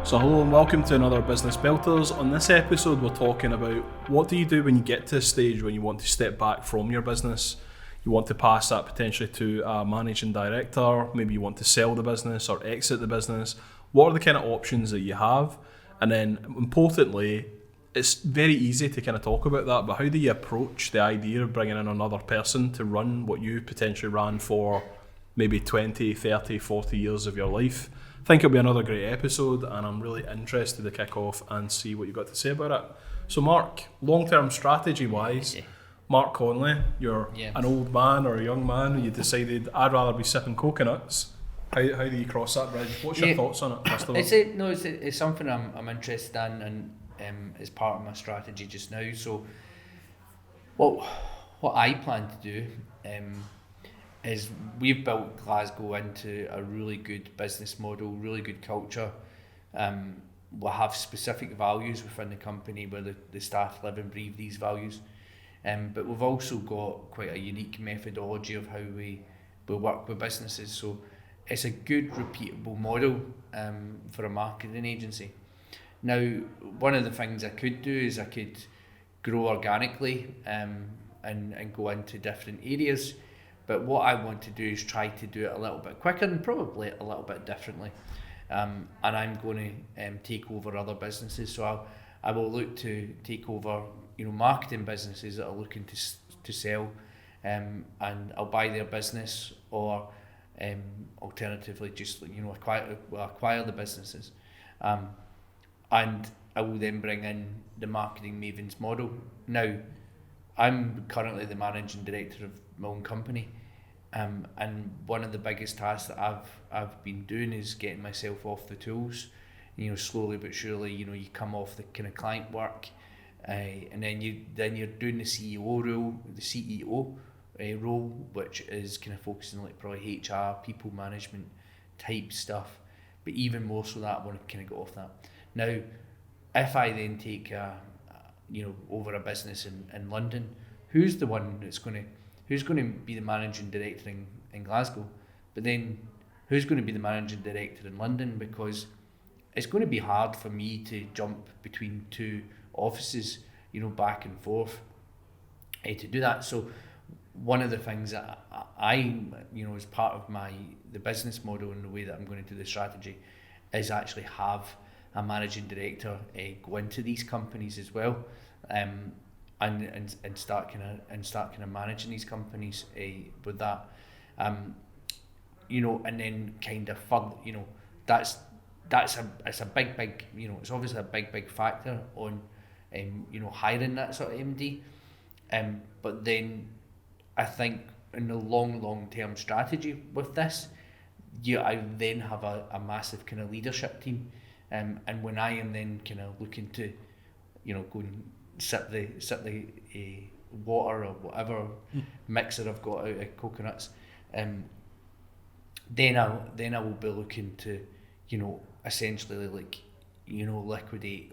So hello and welcome to another Business Belters. On this episode we're talking about what do you do when you get to a stage when you want to step back from your business. You want to pass that potentially to a managing director, maybe you want to sell the business or exit the business. What are the kind of options that you have? And then importantly, it's very easy to kind of talk about that, but how do you approach the idea of bringing in another person to run what you potentially ran for maybe 20, 30, 40 years of your life? I think it'll be another great episode and I'm really interested to kick off and see what you've got to say about it. So Mark, long-term strategy wise, Mark Conley, you're an old man or a young man and you decided I'd rather be sipping coconuts. How do you cross that bridge? What's your thoughts on it, first of all? It's something I'm interested in and it's part of my strategy just now. So what I plan to do is we've built Glasgow into a really good business model, really good culture. We'll have specific values within the company where the staff live and breathe these values. But we've also got quite a unique methodology of how we work with businesses. So it's a good repeatable model for a marketing agency. Now, one of the things I could do is I could grow organically and go into different areas. But what I want to do is try to do it a little bit quicker and probably a little bit differently. And I'm going to take over other businesses. So I will look to take over, marketing businesses that are looking to sell, and I'll buy their business or alternatively just acquire the businesses. And I will then bring in the marketing mavens model. Now, I'm currently the managing director of my own company, and one of the biggest tasks that I've been doing is getting myself off the tools. Slowly but surely, you come off the kind of client work, and then you're doing the CEO role, which is kind of focusing like probably HR, people management type stuff. But even more so that I want to kind of go off that. Now, if I then take over a business in London, who's going to be the managing director in Glasgow? But then who's going to be the managing director in London? Because it's going to be hard for me to jump between two offices, back and forth to do that. So one of the things that I as part of the business model and the way that I'm going to do the strategy is actually have a managing director go into these companies as well, and start kind of managing these companies with that, and then kind of further, that's a big it's obviously a big factor on hiring that sort of MD, but then I think in the long term strategy with this, I then have a massive kind of leadership team, and when I am then kind of looking to go and sip the water or whatever mixer I've got out of coconuts, then I will be looking to essentially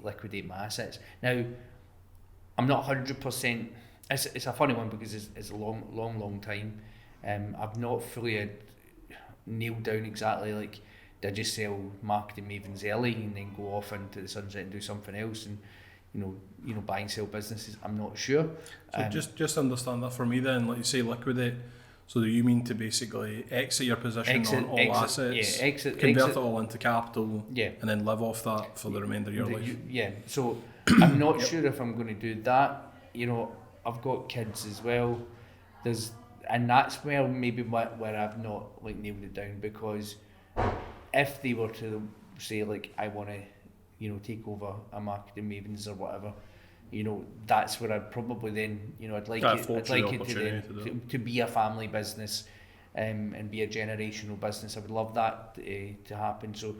liquidate my assets. Now, I'm not 100%. It's a funny one because it's a long time. I've not fully nailed down exactly did I just sell marketing mavens early and then go off into the sunset and do something else and buy and sell businesses. I'm not sure. So just understand that for me then, like you say liquidate, so do you mean to basically exit your position on all assets, convert it all into capital, and then live off that for the remainder of your life? So I'm not sure if I'm going to do that. I've got kids as well. And that's where maybe where I've not nailed it down, because if they were to say I want to take over a marketing mavens or whatever, that's where I'd probably then I'd like it to be a family business, and be a generational business. I would love that to happen. So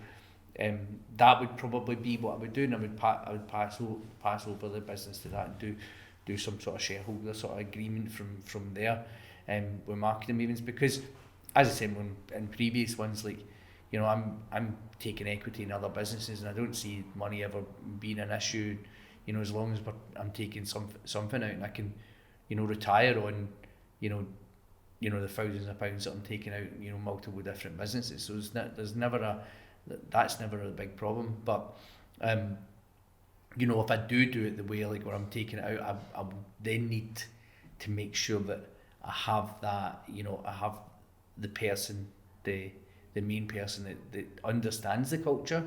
that would probably be what I would do, and I would pass over the business to that and do some sort of shareholder sort of agreement from there with marketing mavens, because as I said in previous ones, I'm taking equity in other businesses and I don't see money ever being an issue, as long as I'm taking something out and I can retire on the thousands of pounds that I'm taking out multiple different businesses. So there's never that's never a big problem. But if I do it the way like where I'm taking it out, I then need to make sure that I have that, I have the person, the main person that understands the culture.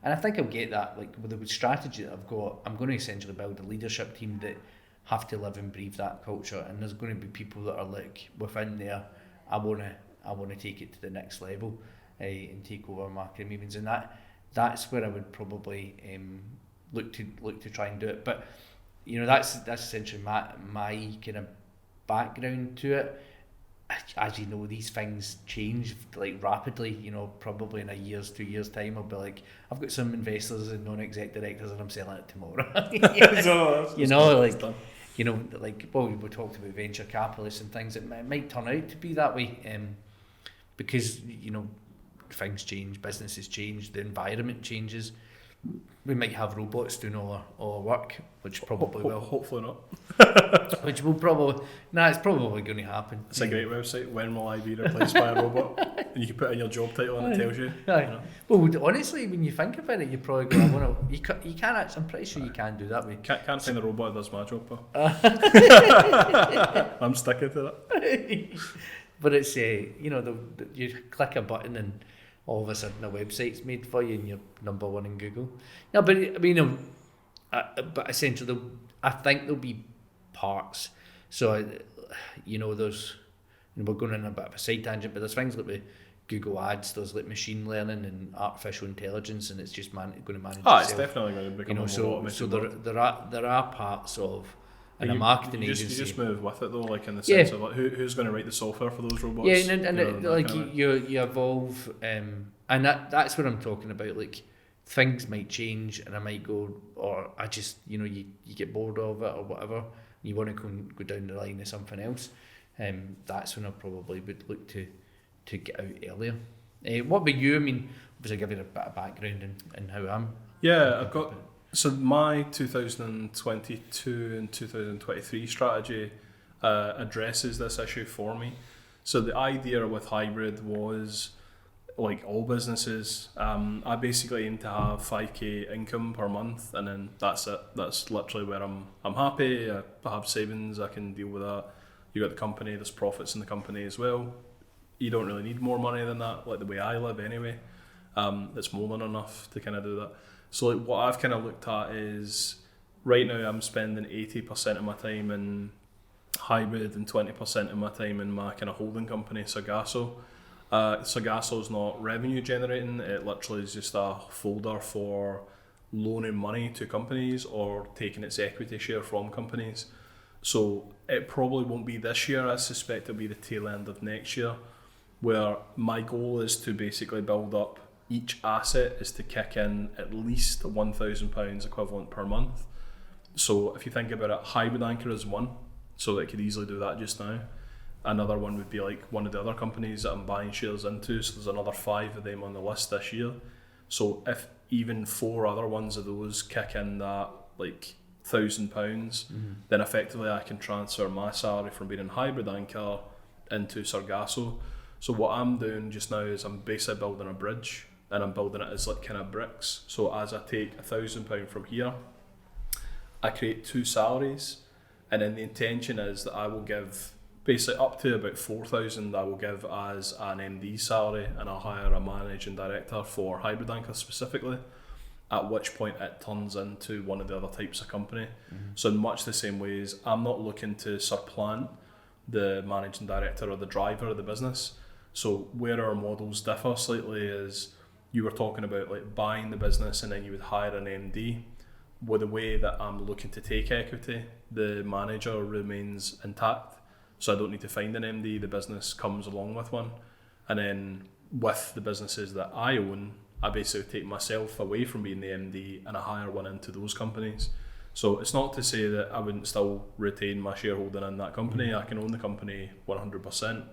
And I think I'll get that, like with the strategy that I've got, I'm going to essentially build a leadership team that have to live and breathe that culture. And there's going to be people that are like within there, I want to take it to the next level and take over marketing meetings. And that's where I would probably look to try and do it. But that's essentially my kind of background to it. As you know, these things change like rapidly. Probably in 2 years time, I'll be like, I've got some investors and non-exec directors, and I'm selling it tomorrow. We talked about venture capitalists and things. It might turn out to be that way, because things change, businesses change, the environment changes. We might have robots doing all our work, which probably will. Hopefully not. Which will probably... it's probably going to happen. It's a great website. When will I be replaced by a robot? And you can put in your job title and it tells you. Well, honestly, when you think about it, you probably go, you can actually... I'm pretty sure you can do that. Can't find a robot that does my job, though. I'm sticking to that. But it's, you click a button and all of a sudden a website's made for you and you're number one in Google. No, but I mean, but essentially, I think there'll be parts. So, there's, we're going in a bit of a side tangent, but there's things like with Google Ads, there's like machine learning and artificial intelligence, and it's just going to manage itself. It's definitely going to become more automated. So there are parts of... And a marketing agency. You just move with it though, like in the sense of like who's going to write the software for those robots. Yeah, and you evolve, and that's what I'm talking about. Like things might change, and I might go, or I just you get bored of it or whatever. You want to go down the line of something else. That's when I probably would look to get out earlier. What about you? I mean, obviously, give you a bit of background in how I'm. Yeah, I've got. So my 2022 and 2023 strategy addresses this issue for me. So the idea with hybrid was, like all businesses, I basically aim to have 5k income per month, and then that's it. That's literally where I'm happy. I have savings, I can deal with that. You got the company, there's profits in the company as well. You don't really need more money than that, like the way I live anyway. It's more than enough to kind of do that. So like what I've kind of looked at is, right now I'm spending 80% of my time in hybrid and 20% of my time in my kind of holding company, Sargasso. Sargasso is not revenue generating, it literally is just a folder for loaning money to companies or taking its equity share from companies. So it probably won't be this year, I suspect it'll be the tail end of next year, where my goal is to basically build up each asset is to kick in at least £1,000 equivalent per month. So if you think about it, Hybrid Anchor is one, so they could easily do that just now. Another one would be like one of the other companies that I'm buying shares into, so there's another 5 of them on the list this year. So if even 4 other ones of those kick in that like £1,000, then effectively I can transfer my salary from being in Hybrid Anchor into Sargasso. So what I'm doing just now is I'm basically building a bridge, and I'm building it as like kind of bricks. So as I take £1,000 from here, I create 2 salaries, and then the intention is that I will give basically up to about 4,000 I will give as an MD salary, and I'll hire a managing director for Hybrid Anchor specifically, at which point it turns into one of the other types of company. So in much the same ways, I'm not looking to supplant the managing director or the driver of the business. So where our models differ slightly is, you were talking about like buying the business and then you would hire an MD. With the way that I'm looking to take equity, the manager remains intact. So I don't need to find an MD, the business comes along with one. And then with the businesses that I own, I basically take myself away from being the MD and I hire one into those companies. So it's not to say that I wouldn't still retain my shareholding in that company. I can own the company 100%.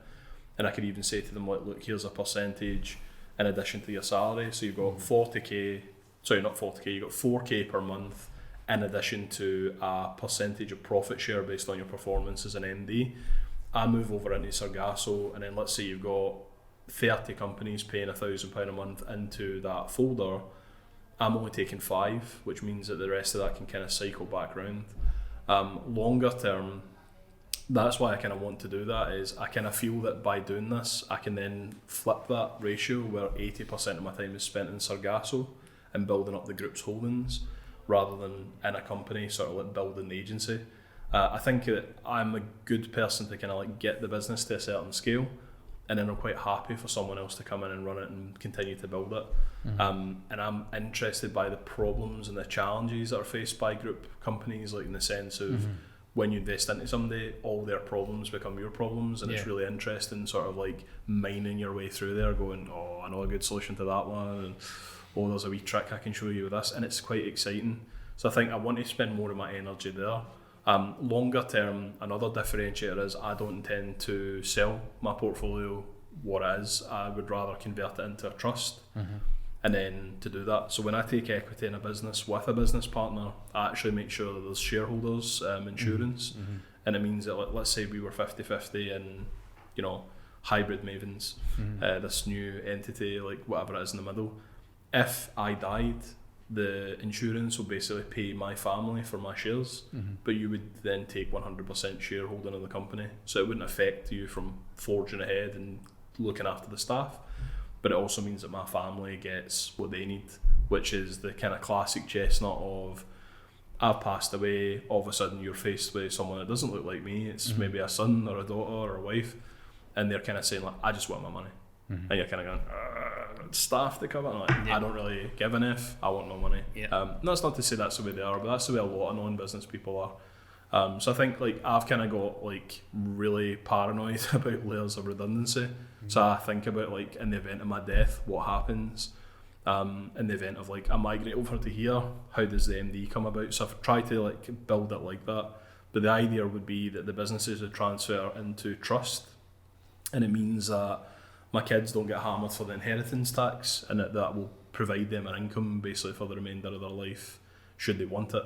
And I could even say to them, like, look, here's a percentage in addition to your salary. So you've got 40k, sorry, not 40k, you've got 4k per month in addition to a percentage of profit share based on your performance as an MD. I move over into Sargasso, and then let's say you've got 30 companies paying £1,000 a month into that folder, I'm only taking 5, which means that the rest of that can kind of cycle back round. Longer term, that's why I kind of want to do that, is I kind of feel that by doing this, I can then flip that ratio where 80% of my time is spent in Sargasso and building up the group's holdings, rather than in a company sort of like building the agency. I think that I'm a good person to kind of like get the business to a certain scale, and then I'm quite happy for someone else to come in and run it and continue to build it. And I'm interested by the problems and the challenges that are faced by group companies, like in the sense of when you invest into somebody, all their problems become your problems, and it's really interesting sort of like mining your way through there, going, oh, I know a good solution to that one, and oh, there's a wee trick I can show you with this, and it's quite exciting. So I think I want to spend more of my energy there. Longer term, another differentiator is I don't intend to sell my portfolio what it is. I would rather convert it into a trust. And then to do that, so when I take equity in a business with a business partner, I actually make sure that there's shareholders insurance, and it means that let's say we were 50-50 in, you know, hybrid Mavens, this new entity, like whatever it is in the middle. If I died, the insurance will basically pay my family for my shares, but you would then take 100% shareholding in the company, so it wouldn't affect you from forging ahead and looking after the staff. But it also means that my family gets what they need, which is the kind of classic chestnut of, I've passed away, all of a sudden you're faced with someone that doesn't look like me, it's maybe a son or a daughter or a wife, and they're kind of saying like, I just want my money. And you're kind of going, staff to cover, like, I don't really give an F, I want no money. That's not to say that's the way they are, but that's the way a lot of non-business people are. So I think like I've kind of got like really paranoid about layers of redundancy. So I think about like, in the event of my death, what happens? In the event of like I migrate over to here, how does the MD come about? So I've tried to like build it like that. But the idea would be that the businesses would transfer into trust, and it means that my kids don't get hammered for the inheritance tax, and that will provide them an income basically for the remainder of their life, should they want it.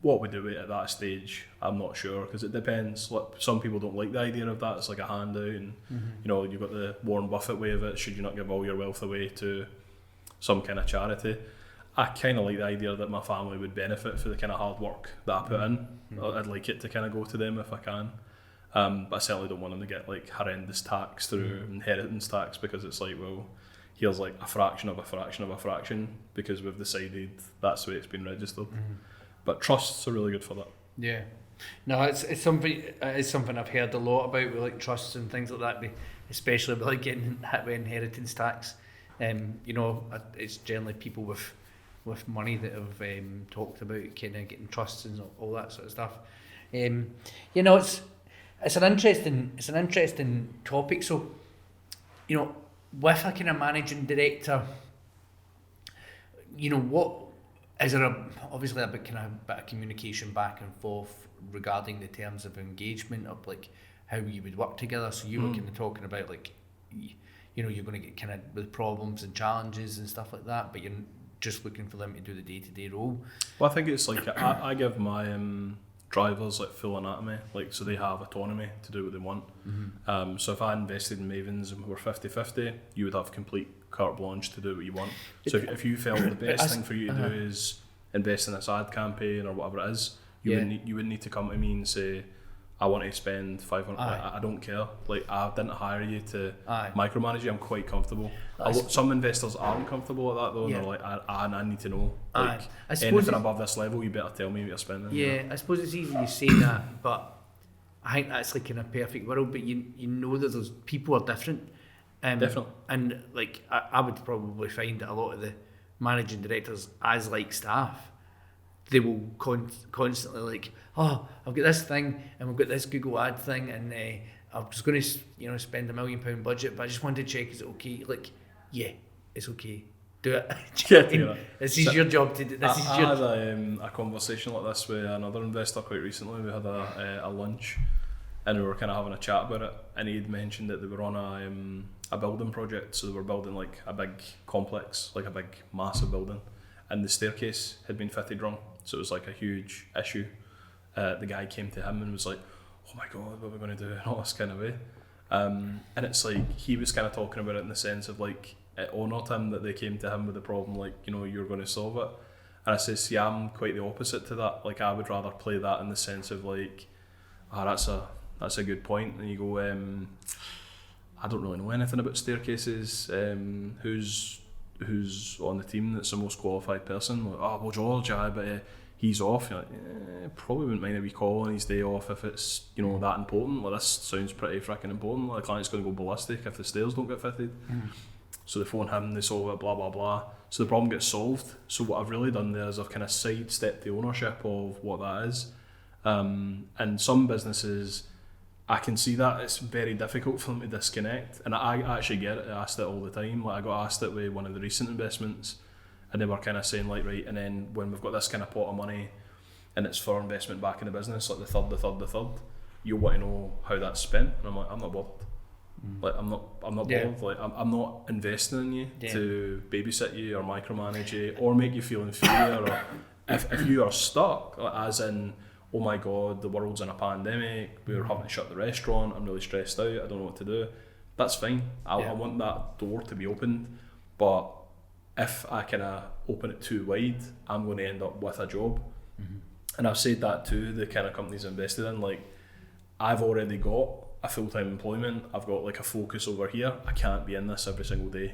What we do at that stage, I'm not sure, because it depends. Like, some people don't like the idea of that. It's like a handout, and you know, you've got the Warren Buffett way of it. Should you not give all your wealth away to some kind of charity? I kind of like the idea that my family would benefit for the kind of hard work that I put in. I'd like it to kind of go to them if I can. But I certainly don't want them to get like horrendous tax through inheritance tax, because it's like, well, here's like a fraction of a fraction of a fraction, because we've decided that's the way it's been registered. But trusts are really good for that. Yeah. No, it's something I've heard a lot about with like trusts and things like that, especially with like getting hit with inheritance tax. You know, it's generally people with money that have talked about kind of getting trusts and all that sort of stuff. You know, it's an interesting topic. So, you know, with a kind of managing director, you know, what is there obviously a bit of communication back and forth regarding the terms of engagement, of like how you would work together? So you were kind of talking about like, you know, you're going to get kind of with problems and challenges and stuff like that, but you're just looking for them to do the day-to-day role. Well, I think it's like I give my drivers like full anatomy, like, so they have autonomy to do what they want. So if I invested in Mavens and we were 50-50, you would have complete carte blanche to do what you want. So if you felt the best thing for you to do is invest in this ad campaign or whatever it is, you wouldn't need to come to me and say, I want to spend 500. I don't care. Like, I didn't hire you to micromanage you. I'm quite comfortable. Some investors aren't comfortable with that though, and they're like, I need to know. Like, anything above this level, you better tell me what you're spending. Yeah, you know? I suppose it's easy you say that, but I think that's like in a perfect world. But you know that those people are different. Definitely. And like I would probably find that a lot of the managing directors, as like staff, they will constantly like, oh, I've got this thing and we've got this Google ad thing, and I was going to, you know, spend £1 million budget, but I just wanted to check, is it okay? Like, yeah, it's okay. Do it. This is your job to do. I had a conversation like this with another investor quite recently. We had a lunch, and we were kind of having a chat about it, and he'd mentioned that they were on a building project. So they were building like a big complex, like a big massive building, and the staircase had been fitted wrong, so it was like a huge issue. The guy came to him and was like, oh my god, what are we going to do, in all this kind of way. And it's like, he was kind of talking about it in the sense of like, it honoured him that they came to him with the problem, like, you know, you're going to solve it. And I says, yeah, I'm quite the opposite to that. Like, I would rather play that in the sense of like, that's a good point. And you go, I don't really know anything about staircases. Who's on the team that's the most qualified person? Like, oh, well, George, but he's off. You're like, probably wouldn't mind a wee call on his day off if it's, you know, that important. Like, this sounds pretty freaking important. Like, the client's going to go ballistic if the stairs don't get fitted. So they phone him, they solve it, blah blah blah. So the problem gets solved. So what I've really done there is I've kind of sidestepped the ownership of what that is. And some businesses, I can see that it's very difficult for them to disconnect, and I actually get it, asked it all the time. Like, I got asked it with one of the recent investments, and they were kind of saying like, right, and then when we've got this kind of pot of money and it's for investment back in the business, like the third, you want to know how that's spent. And I'm like, I'm not bothered. Like, I'm not bothered. Like, I'm not investing in you to babysit you or micromanage you or make you feel inferior. Or if you are stuck, like, as in, oh my god, the world's in a pandemic, we're having to shut the restaurant, I'm really stressed out, I don't know what to do, that's fine. I want that door to be opened, but if I kind of open it too wide, I'm going to end up with a job. And I've said that to the kind of companies I invested in, like, I've already got a full-time employment, I've got like a focus over here, I can't be in this every single day.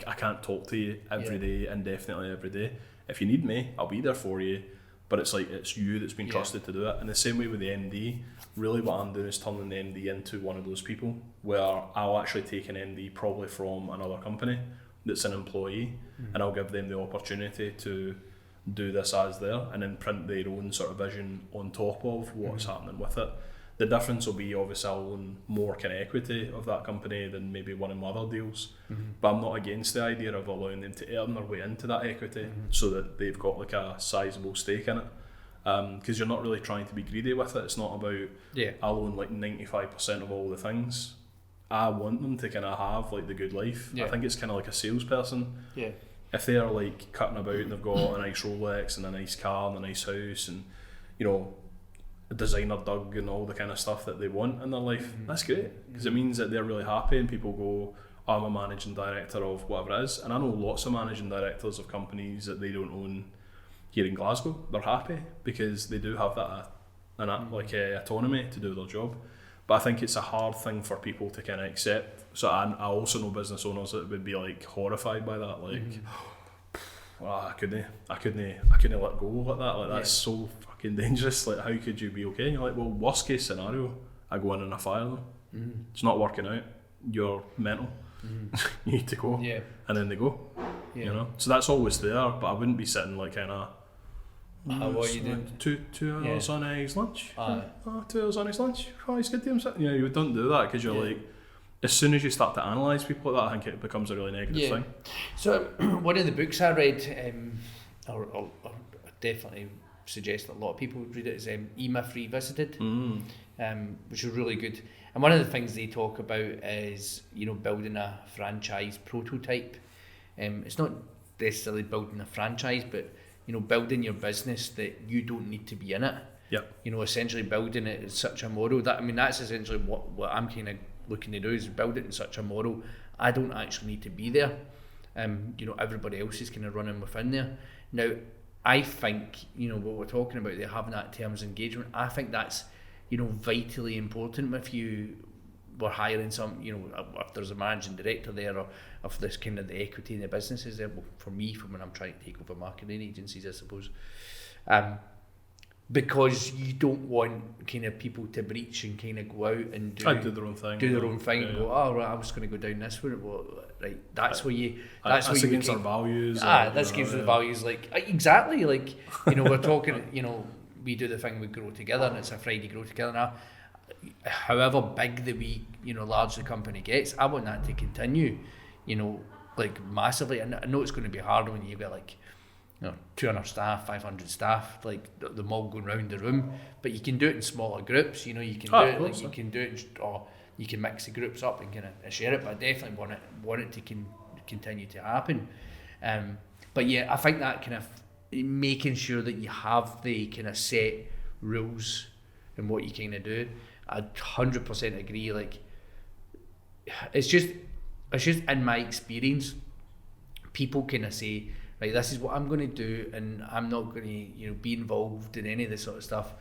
I can't talk to you every day, indefinitely every day. If you need me, I'll be there for you, but it's like, it's you that's been trusted to do it. And the same way with the MD, really what I'm doing is turning the MD into one of those people where I'll actually take an MD probably from another company that's an employee, and I'll give them the opportunity to do this as there, and then print their own sort of vision on top of what's happening with it. The difference will be, obviously, I'll own more kind of equity of that company than maybe one of my other deals, but I'm not against the idea of allowing them to earn their way into that equity so that they've got like a sizable stake in it, because you're not really trying to be greedy with it. It's not about, I'll own like 95% of all the things. I want them to kind of have like the good life. I think it's kind of like a salesperson. If they're like cutting about and they've got a nice Rolex and a nice car and a nice house and, you know, a designer dug and all the kind of stuff that they want in their life, that's great, because it means that they're really happy, and people go, oh, I'm a managing director of whatever it is. And I know lots of managing directors of companies that they don't own here in Glasgow. They're happy because they do have that autonomy to do their job. But I think it's a hard thing for people to kind of accept. So I also know business owners that would be like horrified by that, like, I couldn't let go like that. Like, that's so fucking dangerous. Like, how could you be okay? And you're like, well, worst case scenario, I go in a fire them. It's not working out. You're mental. You need to go. And then they go. You know. So that's always there. But I wouldn't be sitting like kind of. What are you doing? 2 hours on his lunch. 2 hours on his lunch. Oh, he's good to himself. You know, you don't do that because you're like, as soon as you start to analyse people like that, I think it becomes a really negative thing. So one of the books I read, or definitely suggest that a lot of people would read it, is E-Myth Revisited, which is really good. And one of the things they talk about is, you know, building a franchise prototype. It's not necessarily building a franchise, but, you know, building your business that you don't need to be in it. You know, essentially building it in such a model that, I mean, that's essentially what I'm kind of looking to do, is build it in such a model I don't actually need to be there. You know, everybody else is kind of running within there. Now, I think, you know, what we're talking about there, having that terms engagement, I think that's, you know, vitally important if you were hiring some, you know, if there's a managing director there, or if there's kind of the equity in the business is there. Well, for me, from when I'm trying to take over marketing agencies, I suppose, because you don't want kind of people to breach and kind of go out and do their own thing. And go, oh, right, I was going to go down this route. Well, right, that's where you. That's where against our values. That's against the values. Like, exactly. Like, you know, we're talking. You know, we do the thing, we grow together, and it's a Friday grow together now. However big that we, you know, large the company gets, I want that to continue. You know, like massively. And I know it's going to be hard when you've got like, you know, 200 staff, 500 staff, like them all going round the room. But you can do it in smaller groups. You know, you can do it. Like, you can do it, or you can mix the groups up and kind of share it. But I definitely want it to continue to happen. But yeah, I think that kind of making sure that you have the kind of set rules and what you kind of do. I 100% agree. Like, it's just in my experience, people kind of say, right, this is what I'm going to do, and I'm not going to be involved in any of this sort of stuff.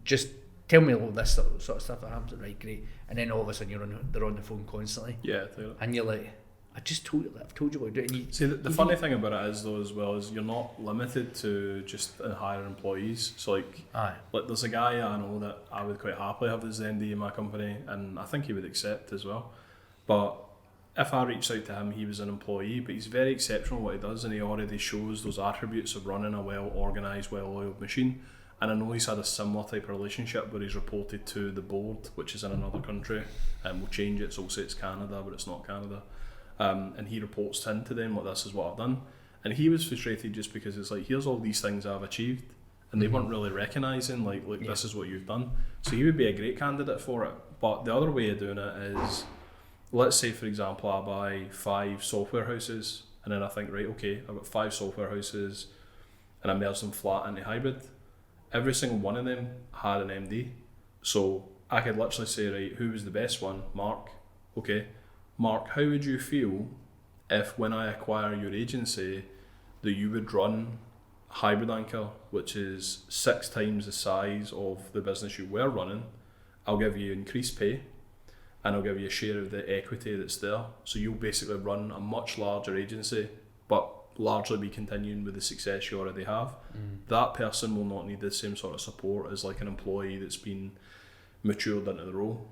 Just tell me all this sort of stuff that happens. Right, great. And then all of a sudden they're on the phone constantly. Yeah, totally. And you're like, I've told you what to do. And you, see, the funny thing about it is though, as well, is you're not limited to just hiring employees. So like there's a guy I know that I would quite happily have as the MD in my company, and I think he would accept as well. But if I reached out to him, he was an employee, but he's very exceptional at what he does, and he already shows those attributes of running a well-organised, well-oiled machine. And I know he's had a similar type of relationship where he's reported to the board, which is in another country, and we'll change it, so we'll say it's Canada, but it's not Canada. And he reports into them, like, this is what I've done. And he was frustrated just because it's like, here's all these things I've achieved, and they weren't really recognising, like this is what you've done. So he would be a great candidate for it. But the other way of doing it is, let's say, for example, I buy 5 software houses, and then I think, right, okay, I've got 5 software houses, and I merge them flat into hybrid. Every single one of them had an MD. So I could literally say, right, who was the best one? Mark. Okay. Mark, how would you feel if when I acquire your agency that you would run Hybrid Anchor, which is 6 times the size of the business you were running? I'll give you increased pay, and I'll give you a share of the equity that's there. So you'll basically run a much larger agency, but largely be continuing with the success you already have. That person will not need the same sort of support as like an employee that's been matured into the role.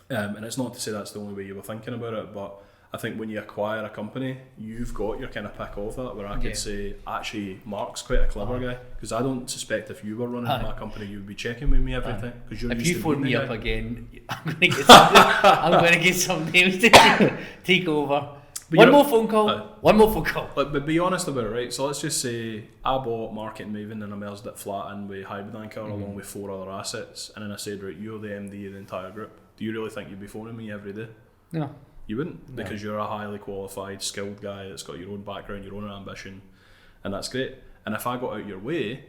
And it's not to say that's the only way you were thinking about it, but I think when you acquire a company, you've got your kind of pick of that, where I could say, actually, Mark's quite a clever guy, because I don't suspect if you were running my company, you would be checking with me every time. If you phone me up again, I'm going to get some names to take over. One more phone call. But be honest about it, right? So let's just say I bought Market Maven and I merged it flat in with Hybrid Anchor along with 4 other assets, and then I said, right, you're the MD of the entire group. Do you really think you'd be phoning me every day? No. You wouldn't, because you're a highly qualified, skilled guy that's got your own background, your own ambition, and that's great. And if I got out your way,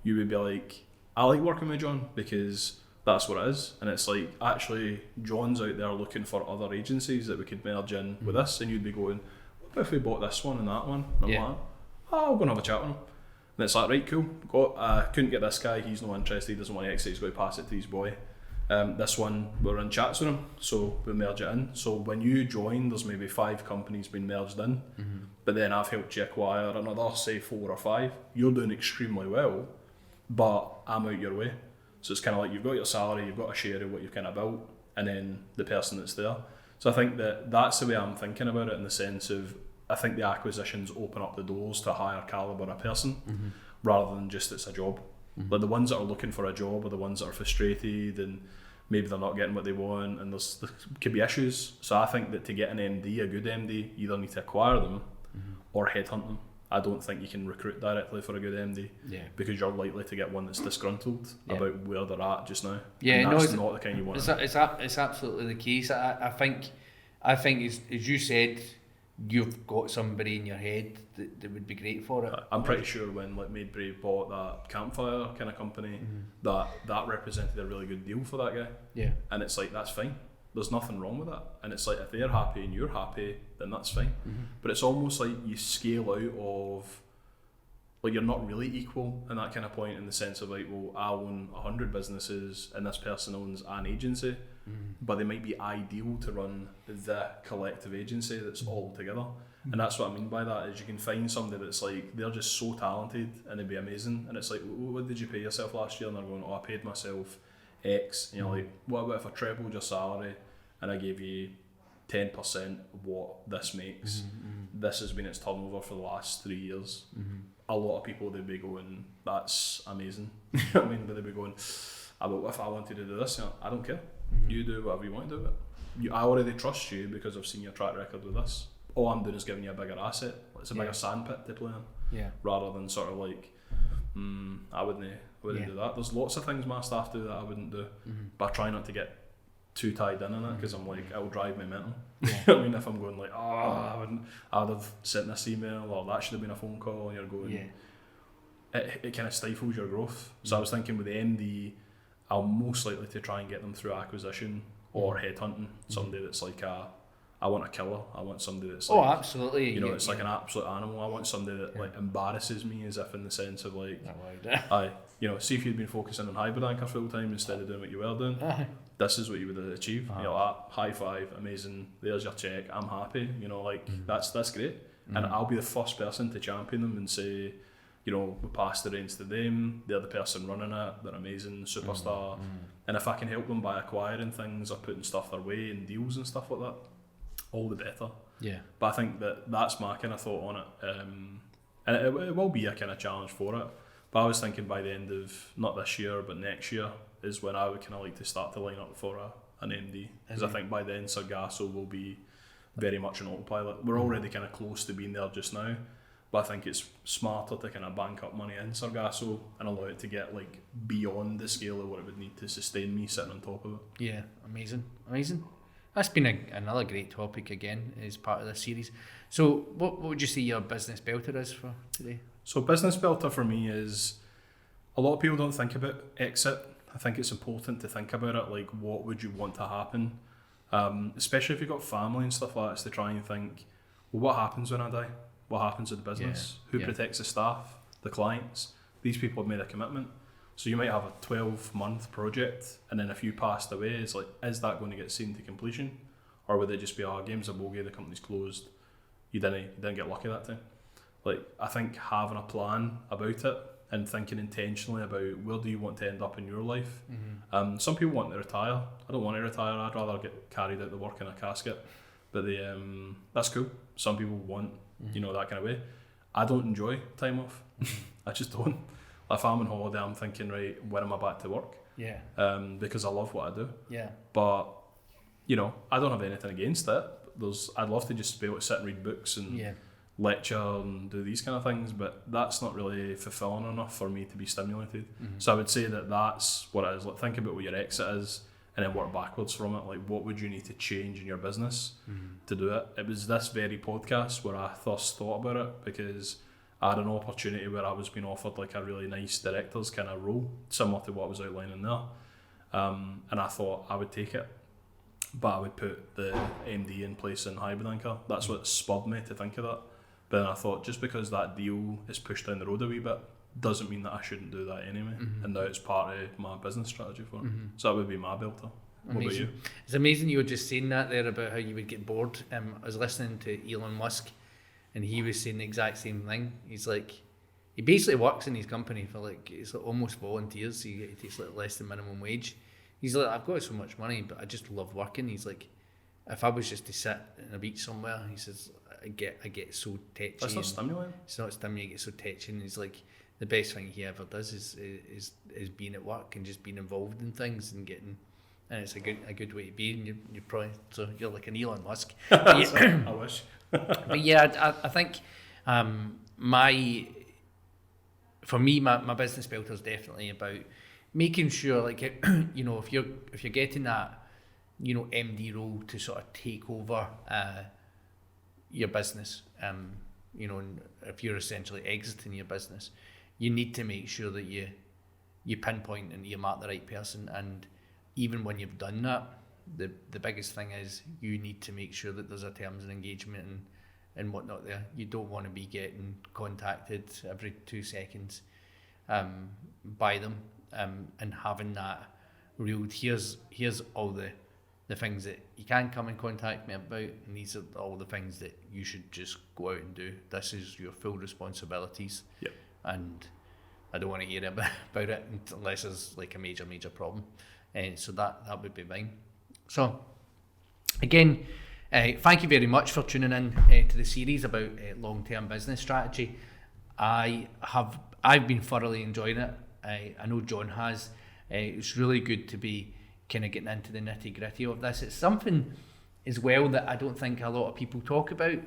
you would be like, I like working with John because that's what it is. And it's like, actually, John's out there looking for other agencies that we could merge in with us, and you'd be going, what if we bought this one and that one? And I'm like, oh, I'll go and have a chat with him. And it's like, right, cool, couldn't get this guy, he's not interested, he doesn't want to exit, he's going to pass it to his boy. This one, we're in chats with him, so we merge it in. So when you join, there's maybe 5 companies being merged in, but then I've helped you acquire another, say, 4 or 5. You're doing extremely well, but I'm out your way. So it's kind of like you've got your salary, you've got a share of what you've kind of built, and then the person that's there. So I think that's the way I'm thinking about it, in the sense of, I think the acquisitions open up the doors to a higher calibre of person, rather than just it's a job. Like the ones that are looking for a job are the ones that are frustrated and maybe they're not getting what they want, and there could be issues. So I think that to get an MD, a good MD, you either need to acquire them or headhunt them. I don't think you can recruit directly for a good MD, because you're likely to get one that's disgruntled about where they're at just now. Yeah, and that's not the kind you want. It's absolutely the case. I think as you said, you've got somebody in your head that would be great for it. I'm pretty sure when like Maidbrave bought that Campfire kind of company, that represented a really good deal for that guy. Yeah. And it's like, that's fine. There's nothing wrong with that. And it's like, if they're happy and you're happy, then that's fine. But it's almost like you scale out of, like, you're not really equal in that kind of point, in the sense of like, well, I own 100 businesses and this person owns an agency, but they might be ideal to run the collective agency that's all together. And that's what I mean by that, is you can find somebody that's like, they're just so talented and they'd be amazing, and it's like, what did you pay yourself last year? And they're going, I paid myself X. And you're like, what about if I trebled your salary and I gave you 10% of what this makes? This has been its turnover for the last 3 years. A lot of people, they'd be going, that's amazing. You know what I mean? But they'd be going, but what if I wanted to do this? You know, I don't care. You do whatever you want to do with it. I already trust you because I've seen your track record with this. All I'm doing is giving you a bigger asset. It's a bigger sandpit to play in. Rather than sort of like, I wouldn't do that. There's lots of things my staff do that I wouldn't do, but I try not to get too tied in it, because I'm like, it'll drive me mental. You know what I mean? If I'm going like, I'd have sent this email, or that should have been a phone call, and you're going, it kind of stifles your growth. So I was thinking with the MD, I'm most likely to try and get them through acquisition, or headhunting somebody that's like I want a killer. I want somebody that's Oh, like, absolutely. you know, it's like an absolute animal. I want somebody that like embarrasses me, as if in the sense of like, you know, see if you'd been focusing on hybrid anchor full time instead of doing what you were doing. This is what you would achieve. You know, high five, amazing. There's your check. I'm happy. You know, like that's great. And I'll be the first person to champion them and say, you know, we pass the reins to them. They're the person running it. They're amazing, superstar. And if I can help them by acquiring things or putting stuff their way and deals and stuff like that, all the better. Yeah. But I think that's my kind of thought on it. And it will be a kind of challenge for it. But I was thinking by the end of, not this year, but next year, is when I would kind of like to start to line up for an MD. Because I think by then Sargasso will be very much an autopilot. We're already kind of close to being there just now. But I think it's smarter to kind of bank up money in Sargasso and allow it to get like beyond the scale of what it would need to sustain me sitting on top of it. Yeah, amazing. That's been another great topic again as part of this series. So what would you say your business belter is for today? So business belter for me is, a lot of people don't think about exit. I think it's important to think about it, like what would you want to happen? Especially if you've got family and stuff like that, is to try and think, well, what happens when I die? What happens to the business? Who protects the staff, the clients? These people have made a commitment. So you might have a 12-month project, and then if you passed away, it's like, is that going to get seen to completion? Or would it just be, game's a bogey, the company's closed, you didn't get lucky that time? Like, I think having a plan about it and thinking intentionally about where do you want to end up in your life. Some people want to retire. I don't want to retire. I'd rather get carried out the work in a casket. But that's cool. Some people want, you know, that kind of way. I don't enjoy time off. I just don't. If I'm on holiday, I'm thinking, right, when am I back to work? Yeah. Because I love what I do. Yeah. But, you know, I don't have anything against it. I'd love to just be able to sit and read books and lecture and do these kind of things, but that's not really fulfilling enough for me to be stimulated. So I would say that's what it is. Like, think about what your exit is and then work backwards from it. Like, what would you need to change in your business to do it? It was this very podcast where I first thought about it, because I had an opportunity where I was being offered like a really nice director's kind of role, similar to what I was outlining there. And I thought I would take it, but I would put the MD in place in Hybrid Anchor. That's what spurred me to think of that. But then I thought, just because that deal is pushed down the road a wee bit, doesn't mean that I shouldn't do that anyway. And now it's part of my business strategy for it. So that would be my belter. What about you? It's amazing you were just saying that there about how you would get bored. I was listening to Elon Musk, and he was saying the exact same thing. He's like, he basically works in his company for like, it's like almost volunteers. He takes like less than minimum wage. He's like, I've got so much money, but I just love working. He's like, if I was just to sit in a beach somewhere, he says, I get so tetchy. That's not stimulating. It's not stimulating. I get so tetchy. And he's like, the best thing he ever does is being at work and just being involved in things and getting. And it's a good way to be. And you're probably, so you're like an Elon Musk. I wish. But yeah, I think my business belter is definitely about making sure, like, you know, if you're getting that, you know, MD role to sort of take over your business, you know, and if you're essentially exiting your business, you need to make sure that you pinpoint and you mark the right person. And even when you've done that, the biggest thing is you need to make sure that there's a terms and engagement and whatnot there. You don't want to be getting contacted every 2 seconds by them, and having that real, here's all the things that you can come and contact me about, and these are all the things that you should just go out and do. This is your full responsibilities. Yep. And I don't want to hear about it unless there's like a major problem. So that would be mine. So again, thank you very much for tuning in to the series about long-term business strategy. I've been thoroughly enjoying it. I know John has. It's really good to be kind of getting into the nitty-gritty of this. It's something as well that I don't think a lot of people talk about.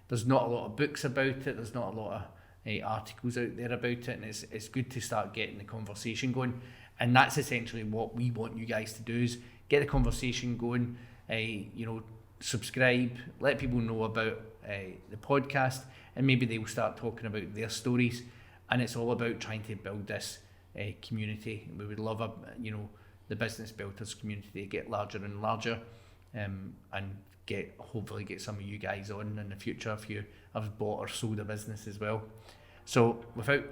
There's not a lot of books about it. There's not a lot of articles out there about it, and it's good to start getting the conversation going. And that's essentially what we want you guys to do, is get the conversation going. You know, subscribe, let people know about the podcast, and maybe they will start talking about their stories. And it's all about trying to build this community. We would love the business builders community to get larger and larger, and hopefully get some of you guys on in the future if you have bought or sold a business as well. So without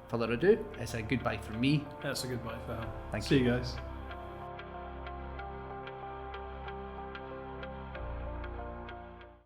further ado, it's a goodbye from me. That's a goodbye for him. Thank See you. you guys.